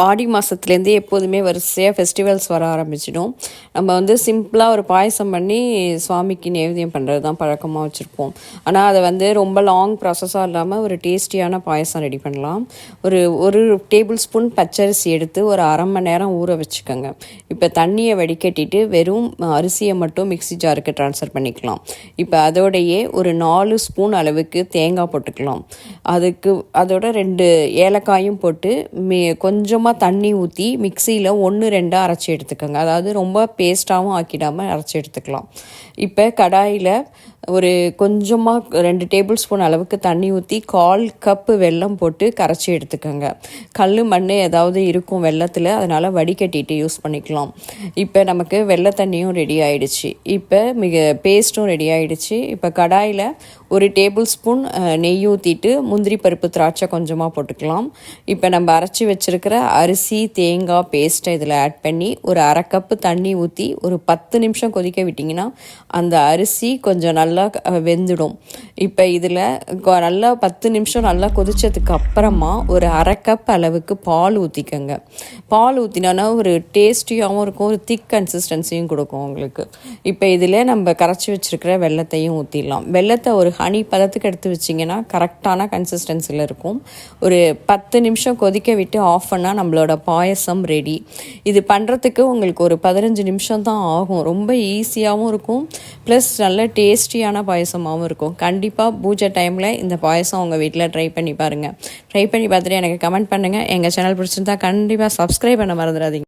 ஆடி மாதத்துலேருந்தே எப்போதுமே வரிசையாக ஃபெஸ்டிவல்ஸ் வர ஆரம்பிச்சிடும். நம்ம வந்து சிம்பிளாக ஒரு பாயசம் பண்ணி சுவாமிக்கு நைவேத்தியம் பண்ணுறது தான் பழக்கமாக வச்சுருப்போம். ஆனால் அதை வந்து ரொம்ப லாங் ப்ராசஸாக இல்லாமல் ஒரு டேஸ்டியான பாயசம் ரெடி பண்ணலாம். ஒரு டேபிள் ஸ்பூன் பச்சரிசி எடுத்து ஒரு அரை மணி நேரம் ஊற வச்சுக்கோங்க. இப்போ தண்ணியை வடிகட்டிட்டு வெறும் அரிசியை மட்டும் மிக்ஸி ஜாருக்கு ட்ரான்ஸ்ஃபர் பண்ணிக்கலாம். இப்போ அதோடையே ஒரு 4 ஸ்பூன் அளவுக்கு தேங்காய் போட்டுக்கலாம். அதோட 2 ஏலக்காயும் போட்டு கொஞ்சமாக தண்ணி ஊற்றி மிக்சியில் 1-2 அரைச்சி எடுத்துக்கோங்க. அதாவது ரொம்ப பேஸ்ட்டாகவும் ஆக்கிடாமல் அரைச்சி எடுத்துக்கலாம். இப்போ கடாயில் ஒரு கொஞ்சமாக 2 டேபிள் ஸ்பூன் அளவுக்கு தண்ணி ஊற்றி 1/4 கப்பு வெல்லம் போட்டு கரைச்சி எடுத்துக்கோங்க. கல் மண் ஏதாவது இருக்கும் வெல்லத்தில், அதனால் வடிகட்டிட்டு யூஸ் பண்ணிக்கலாம். இப்போ நமக்கு வெள்ளை தண்ணியும் ரெடி ஆகிடுச்சு. இப்போ பேஸ்ட்டும் ரெடி ஆகிடுச்சு. இப்போ கடாயில் ஒரு டேபிள் ஸ்பூன் நெய் ஊற்றிட்டு முந்திரி பருப்பு திராட்சை கொஞ்சமாக போட்டுக்கலாம். இப்போ நம்ம அரைச்சி வச்சுருக்கிற அரிசி தேங்காய் பேஸ்ட்டை இதில் ஆட் பண்ணி ஒரு அரை கப்பு தண்ணி ஊற்றி ஒரு 10 நிமிஷம் கொதிக்க விட்டிங்கன்னா அந்த அரிசி கொஞ்சம் நல்லா வெந்துடும். இப்போ இதில் நல்லா 10 நிமிஷம் நல்லா கொதித்ததுக்கு அப்புறமா ஒரு அரை கப் அளவுக்கு பால் ஊற்றிக்கோங்க. பால் ஊற்றினா ஒரு டேஸ்டியாகவும் இருக்கும், ஒரு திக் கன்சிஸ்டன்சியும் கொடுக்கும் உங்களுக்கு. இப்போ இதில் நம்ம கரைச்சி வச்சுருக்கிற வெல்லத்தையும் ஊற்றிடலாம். வெல்லத்தை ஒரு ஹனி பதத்துக்கு எடுத்து வச்சிங்கன்னா கரெக்டான கன்சிஸ்டன்சியில் இருக்கும். ஒரு 10 நிமிஷம் கொதிக்க விட்டு ஆஃப் பண்ணால் நம்மளோட பாயசம் ரெடி. இது பண்ணுறதுக்கு உங்களுக்கு ஒரு 15 நிமிஷம் தான் ஆகும். ரொம்ப ஈஸியாகவும் இருக்கும், ப்ளஸ் நல்ல டேஸ்டியான பாயசமாகவும் இருக்கும். கண்டிப்பாக பூஜை டைமில் இந்த பாயசம் உங்கள் வீட்டில் ட்ரை பண்ணி பாருங்கள். ட்ரை பண்ணி பார்த்துட்டு எனக்கு கமெண்ட் பண்ணுங்கள். எங்கள் சேனல் பிடிச்சிருந்தா கண்டிப்பாக சப்ஸ்கிரைப் பண்ண மறந்துடாதீங்க.